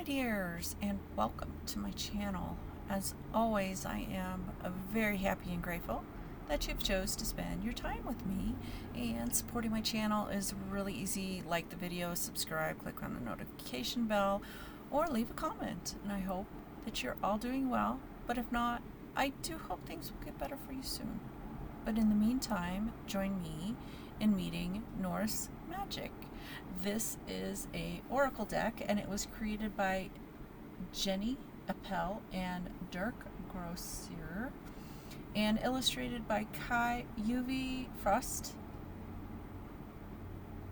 my dears, and welcome to my channel. As always, I am very happy and grateful that you've chose to spend your time with me, and supporting my channel is really easy. Like the video, subscribe, click on the notification bell, or leave a comment. And I hope that you're all doing well, but if not, I do hope things will get better for you soon. But in the meantime, join me in meeting Norse magic. This is a oracle deck, and it was created by Jenny Appel and Dirk Grossier, and illustrated by Kai UV Frost,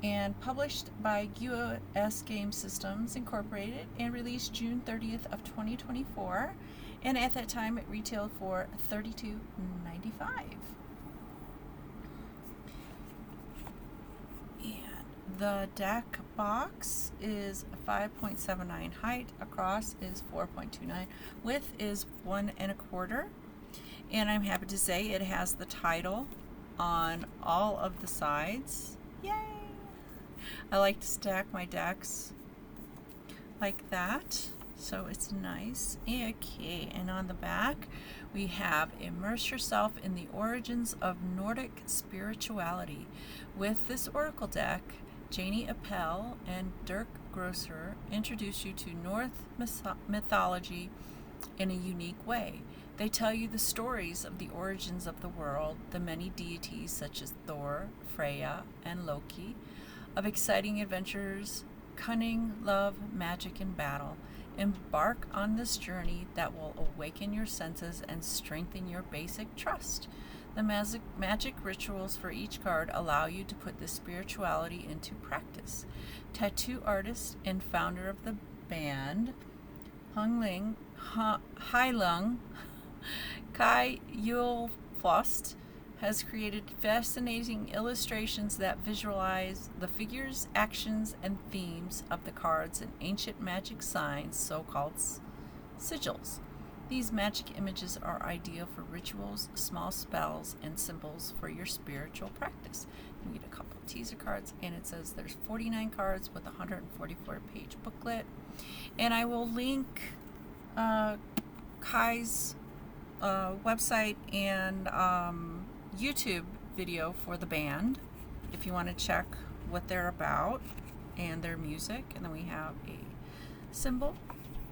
and published by US Game Systems Incorporated, and released June 30th of 2024. And at that time, it retailed for $32.95. The deck box is 5.79 height, across is 4.29, width is 1 1/4, and I'm happy to say it has the title on all of the sides. Yay! I like to stack my decks like that, so it's nice. Okay, and on the back we have Immerse Yourself in the Origins of Nordic Spirituality. With this oracle deck, Janie Appel and Dirk Grosser introduce you to Norse mythology in a unique way. They tell you the stories of the origins of the world, the many deities such as Thor, Freya, and Loki, of exciting adventures, cunning, love, magic, and battle. Embark on this journey that will awaken your senses and strengthen your basic trust. The magic rituals for each card allow you to put this spirituality into practice. Tattoo artist and founder of the band, Heilung Kai Julfost, has created fascinating illustrations that visualize the figures, actions, and themes of the cards and ancient magic signs, so-called sigils. These magic images are ideal for rituals, small spells, and symbols for your spiritual practice. You get a couple of teaser cards, and it says there's 49 cards with a 144-page booklet. And I will link Kai's website and YouTube video for the band if you want to check what they're about and their music. And then we have a symbol,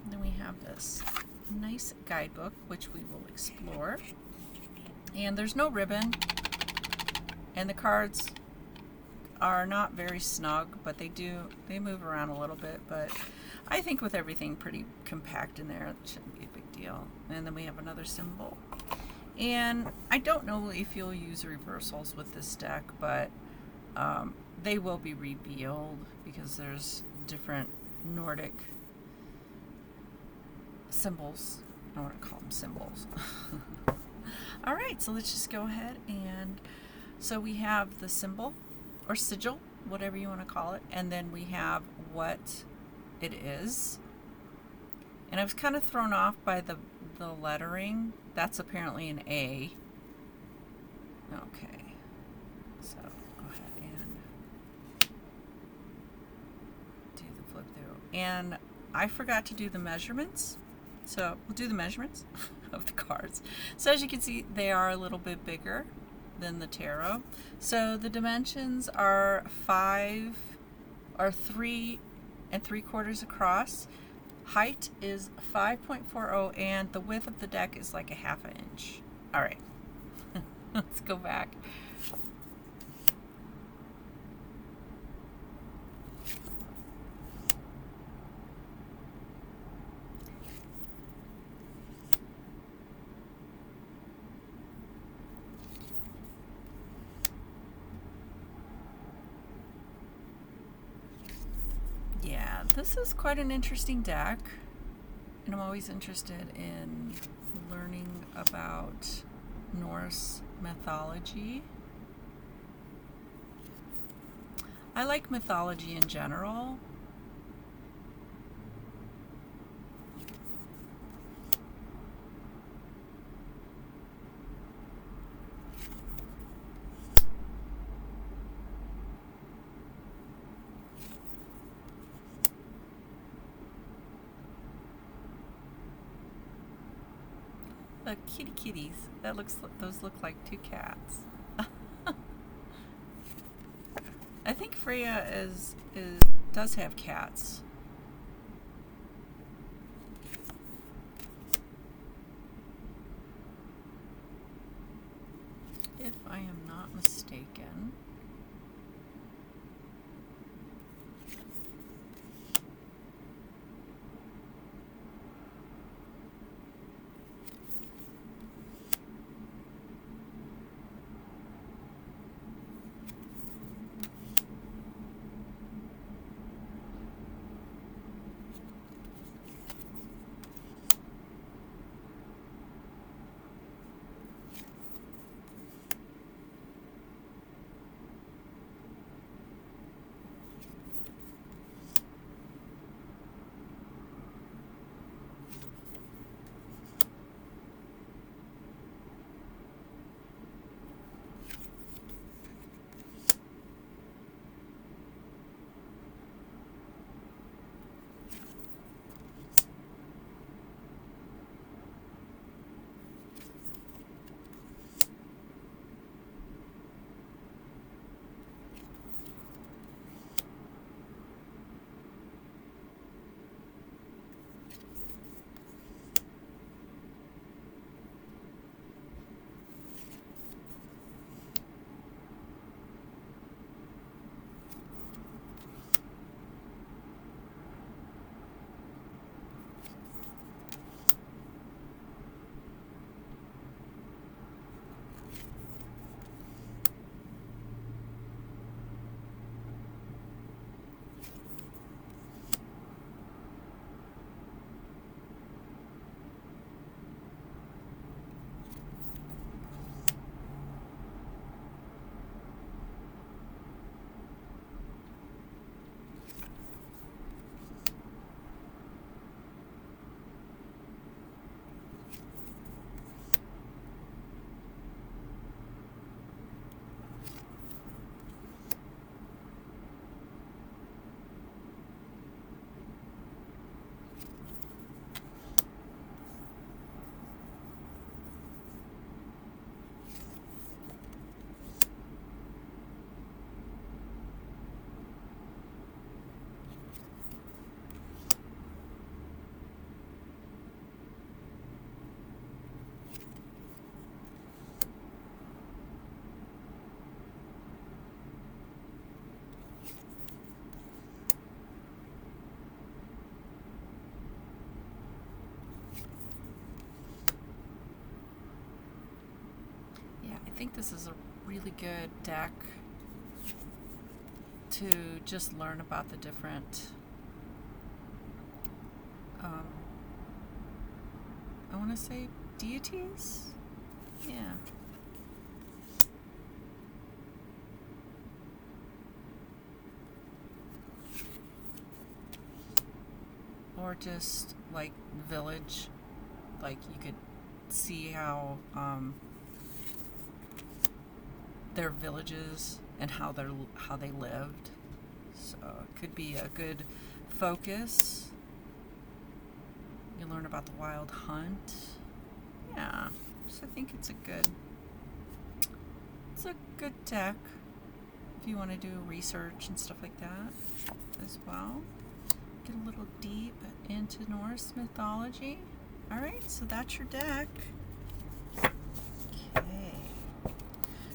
and then we have this nice guidebook which we will explore, and there's no ribbon, and the cards are not very snug, but they move around a little bit, but I think with everything pretty compact in there, it shouldn't be a big deal. And then we have another symbol, and I don't know if you'll use reversals with this deck, but they will be revealed because there's different Nordic symbols. I don't want to call them symbols. All right, so let's just go ahead, and so we have the symbol or sigil, whatever you want to call it, and then we have what it is. And I was kind of thrown off by the lettering. That's apparently an A. Okay, so go ahead and do the flip through. And I forgot to do the measurements. So we'll do the measurements of the cards. So as you can see, they are a little bit bigger than the tarot. So the dimensions are 3 3/4 across. Height is 5.40, and the width of the deck is like a 1/2 inch. All right, let's go back. Yeah, this is quite an interesting deck, and I'm always interested in learning about Norse mythology. I like mythology in general. Look, kitty kitties. Those look like two cats. I think Freya does have cats. If I am not mistaken. I think this is a really good deck to just learn about the different I want to say deities? Yeah. Or just like village, like you could see how their villages and how they lived. So it could be a good focus. You learn about the wild hunt. Yeah, so I think it's a good deck if you want to do research and stuff like that as well. Get a little deep into Norse mythology. All right, so that's your deck.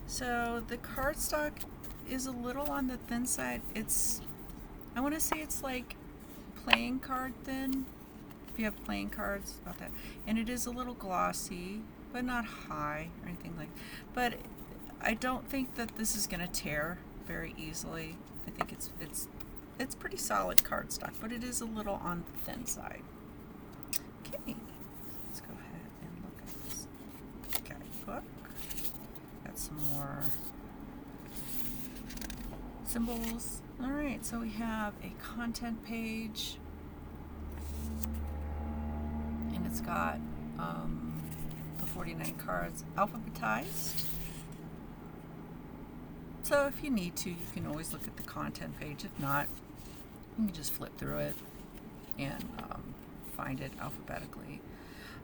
So the cardstock is a little on the thin side. I want to say it's like playing card thin. If you have playing cards, about that. And it is a little glossy, but not high or anything like. But I don't think that this is going to tear very easily. I think it's pretty solid cardstock, but it is a little on the thin side. Okay, let's go ahead and look at this guidebook. Got some more symbols. All right, so we have a content page, and it's got the 49 cards alphabetized. So if you need to, you can always look at the content page. If not, you can just flip through it and find it alphabetically.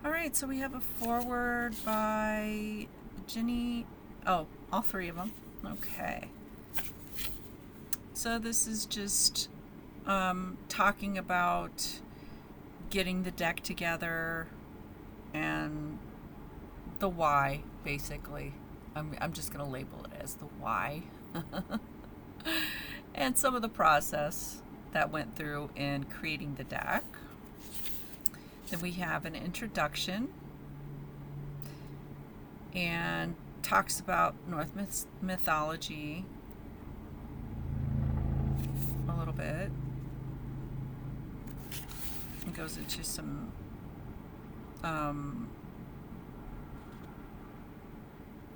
All right, so we have a foreword by Ginny. Oh, all three of them. Okay. So this is just talking about getting the deck together and the why, basically. I'm just going to label it as the why. And some of the process that went through in creating the deck. Then we have an introduction and talks about Norse mythology a little bit. It goes into some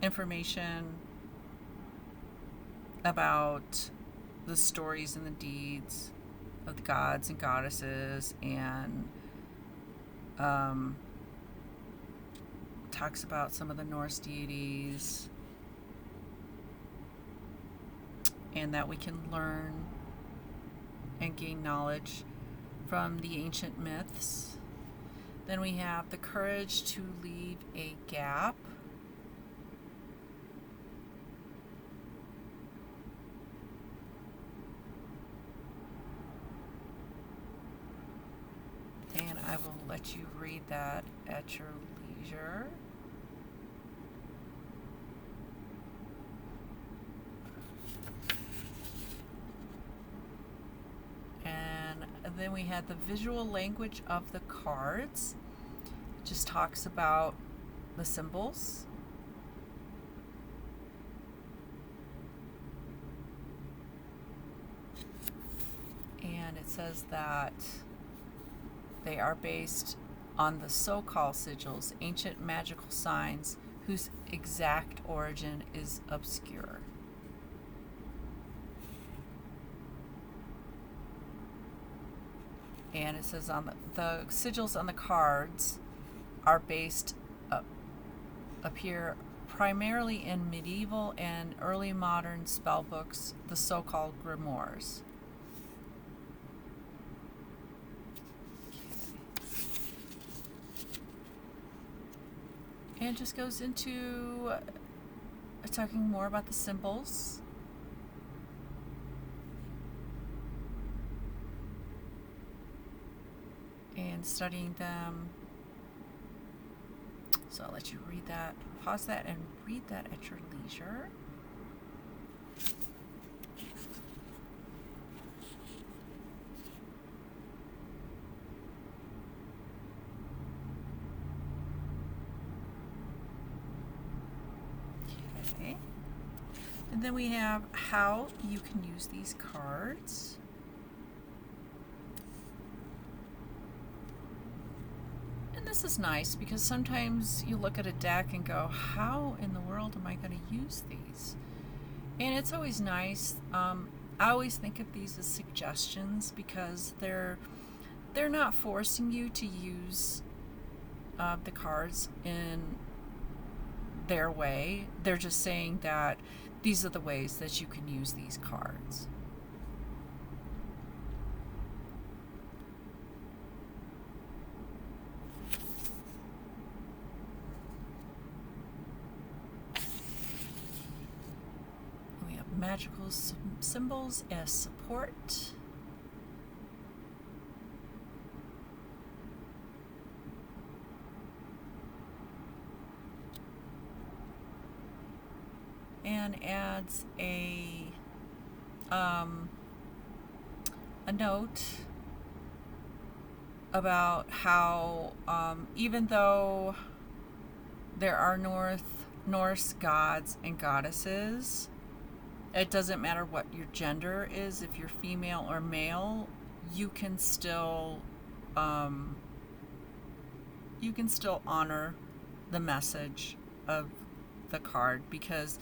information about the stories and the deeds of the gods and goddesses, and talks about some of the Norse deities, and that we can learn and gain knowledge from the ancient myths. Then we have the courage to leave a gap. And I will let you read that at your leisure. And then we had the visual language of the cards. It just talks about the symbols. And it says that they are based on the so-called sigils, ancient magical signs whose exact origin is obscure. And it says on the sigils on the cards are based appear primarily in medieval and early modern spell books, the so-called grimoires. And it just goes into talking more about the symbols. And studying them. So I'll let you read that, pause that, and read that at your leisure. Okay. And then we have how you can use these cards. This is nice because sometimes you look at a deck and go, how in the world am I going to use these? And it's always nice. I always think of these as suggestions because they're not forcing you to use the cards in their way. They're just saying that these are the ways that you can use these cards. Magical symbols as support. And adds a note about how even though there are Norse gods and goddesses, it doesn't matter what your gender is. If you're female or male, you can still honor the message of the card because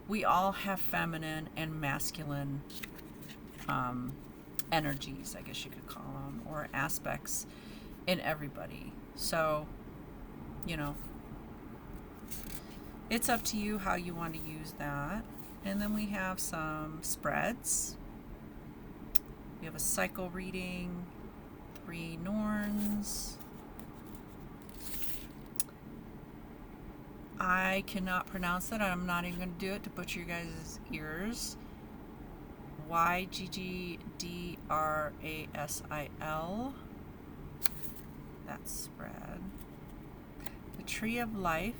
we all have feminine and masculine energies, I guess you could call them, or aspects in everybody. So, you know, it's up to you how you want to use that. And then we have some spreads. We have a cycle reading, 3 Norns, I cannot pronounce that. I'm not even going to do it to butcher you guys' ears. Yggdrasil. That spread. The Tree of Life.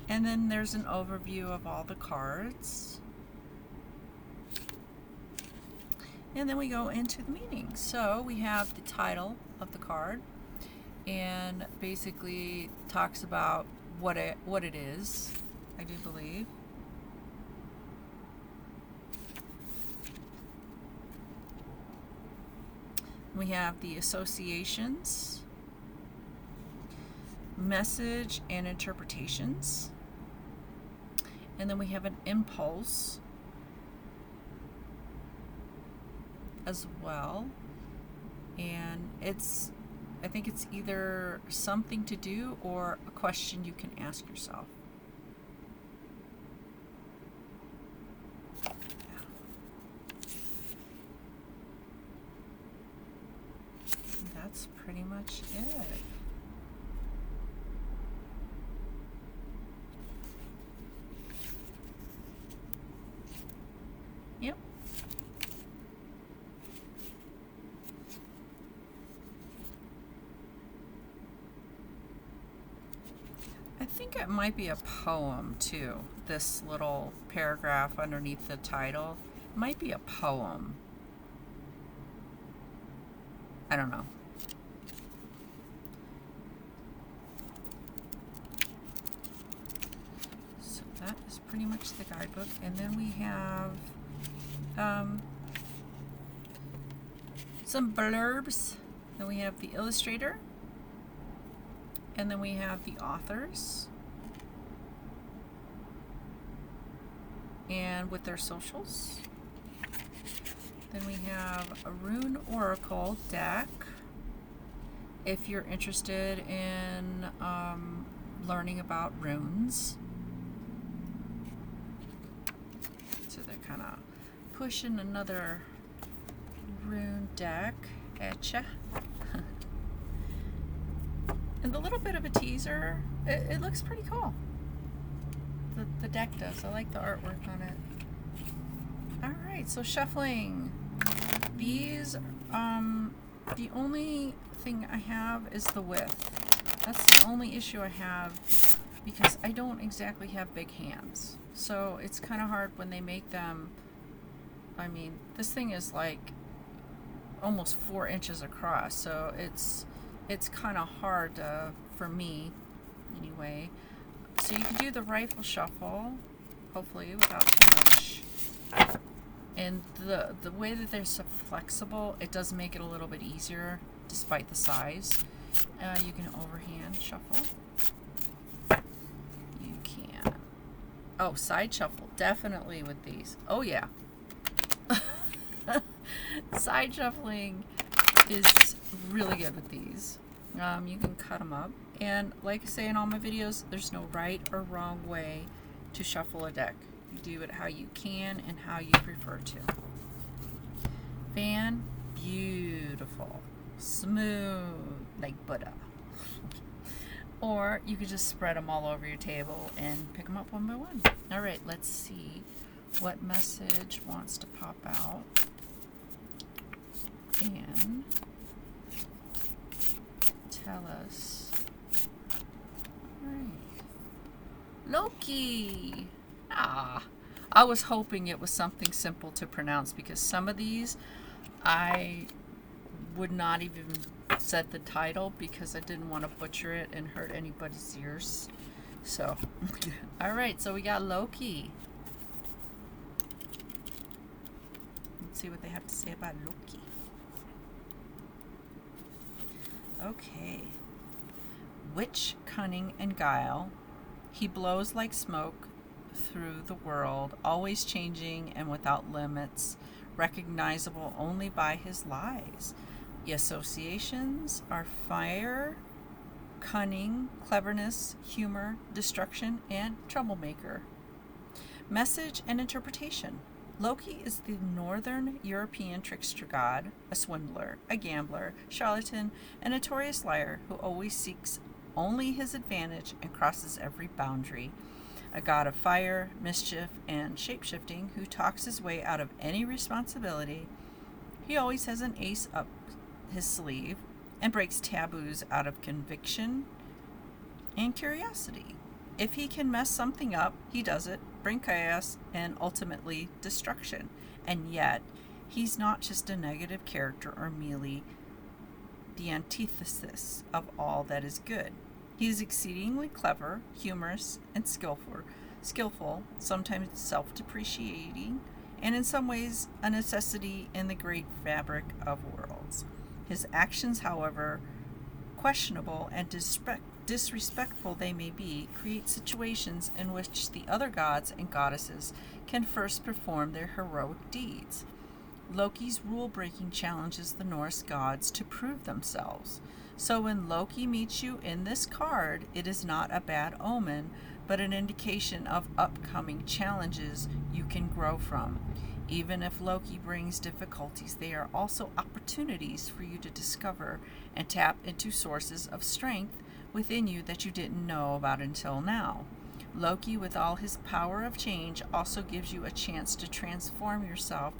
And then there's an overview of all the cards. And then we go into the meaning. So we have the title of the card, and basically talks about what it is, I do believe. We have the associations, message and interpretations, and then we have an impulse as well, and I think it's either something to do or a question you can ask yourself. And that's pretty much it. Yep. I think it might be a poem too. This little paragraph underneath the title might be a poem. I don't know. So that is pretty much the guidebook. And then we have some blurbs. Then we have the illustrator. And then we have the authors. And with their socials. Then we have a rune oracle deck. If you're interested in learning about runes. So they're kind of pushing another rune deck at ya. And the little bit of a teaser, it looks pretty cool. The deck does. I like the artwork on it. Alright, so shuffling. These, the only thing I have is the width. That's the only issue I have, because I don't exactly have big hands. So it's kind of hard when they make them. I mean, this thing is like almost 4 inches across, so it's kind of hard for me anyway. So you can do the rifle shuffle, hopefully without too much. And the way that they're so flexible, it does make it a little bit easier despite the size. You can overhand shuffle. You can. Oh, side shuffle, definitely with these. Oh yeah. Side shuffling is really good with these. You can cut them up, and like I say in all my videos, there's no right or wrong way to shuffle a deck. You do it how you can and how you prefer to. Fan, beautiful, smooth like butter. Or you could just spread them all over your table and pick them up one by one. All right, let's see what message wants to pop out. And tell us. All right. Loki. I was hoping it was something simple to pronounce, because some of these I would not even set the title because I didn't want to butcher it and hurt anybody's ears. So, all right, so we got Loki. Let's see what they have to say about Loki. Okay. Witch, cunning, and guile. He blows like smoke through the world, always changing and without limits, recognizable only by his lies. The associations are fire, cunning, cleverness, humor, destruction, and troublemaker. Message and interpretation. Loki is the northern European trickster god, a swindler, a gambler, charlatan, and notorious liar who always seeks only his advantage and crosses every boundary. A god of fire, mischief, and shapeshifting who talks his way out of any responsibility. He always has an ace up his sleeve and breaks taboos out of conviction and curiosity. If he can mess something up, he does it, bring chaos, and ultimately destruction. And yet, he's not just a negative character or merely the antithesis of all that is good. He is exceedingly clever, humorous, and skillful, sometimes self-depreciating, and in some ways a necessity in the great fabric of worlds. His actions, however questionable and disrespectful they may be, create situations in which the other gods and goddesses can first perform their heroic deeds. Loki's rule-breaking challenges the Norse gods to prove themselves. So when Loki meets you in this card, it is not a bad omen, but an indication of upcoming challenges you can grow from. Even if Loki brings difficulties, they are also opportunities for you to discover and tap into sources of strength within you that you didn't know about until now. Loki, with all his power of change, also gives you a chance to transform yourself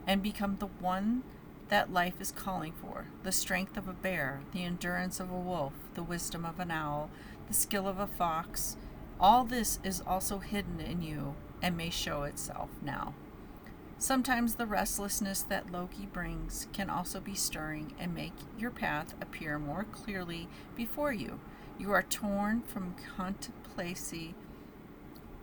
and become the one that life is calling for. The strength of a bear, the endurance of a wolf, the wisdom of an owl, the skill of a fox. All this is also hidden in you and may show itself now. Sometimes the restlessness that Loki brings can also be stirring and make your path appear more clearly before you. You are torn from contemplacy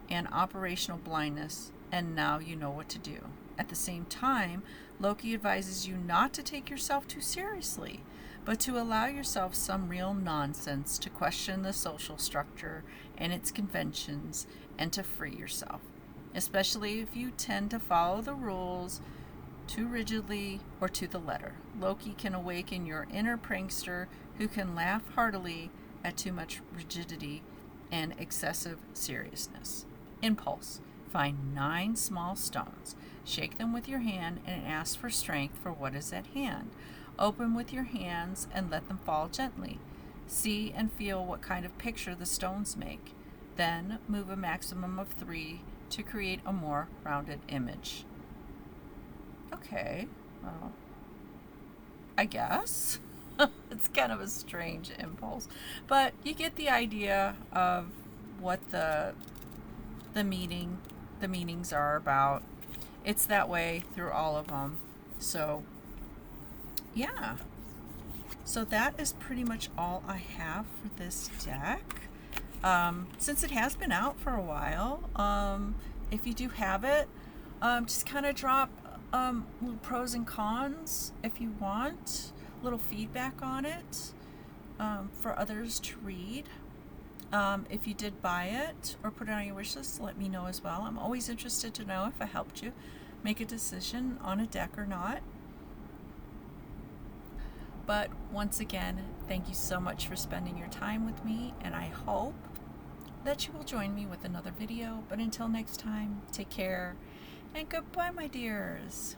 and operational blindness, and now you know what to do. At the same time, Loki advises you not to take yourself too seriously, but to allow yourself some real nonsense, to question the social structure and its conventions, and to free yourself. Especially if you tend to follow the rules too rigidly or to the letter. Loki can awaken your inner prankster who can laugh heartily at too much rigidity and excessive seriousness. Impulse. Find 9 small stones. Shake them with your hand and ask for strength for what is at hand. Open with your hands and let them fall gently. See and feel what kind of picture the stones make. Then move a maximum of 3 to create a more rounded image. Okay, well, I guess. It's kind of a strange impulse, but you get the idea of what the meanings are about. It's that way through all of them. So yeah, so that is pretty much all I have for this deck. Since it has been out for a while, if you do have it, just kind of drop little pros and cons if you want, little feedback on it for others to read. If you did buy it or put it on your wish list, let me know as well. I'm always interested to know if I helped you make a decision on a deck or not. But once again, thank you so much for spending your time with me, and I hope that you will join me with another video. But until next time, take care and goodbye, my dears.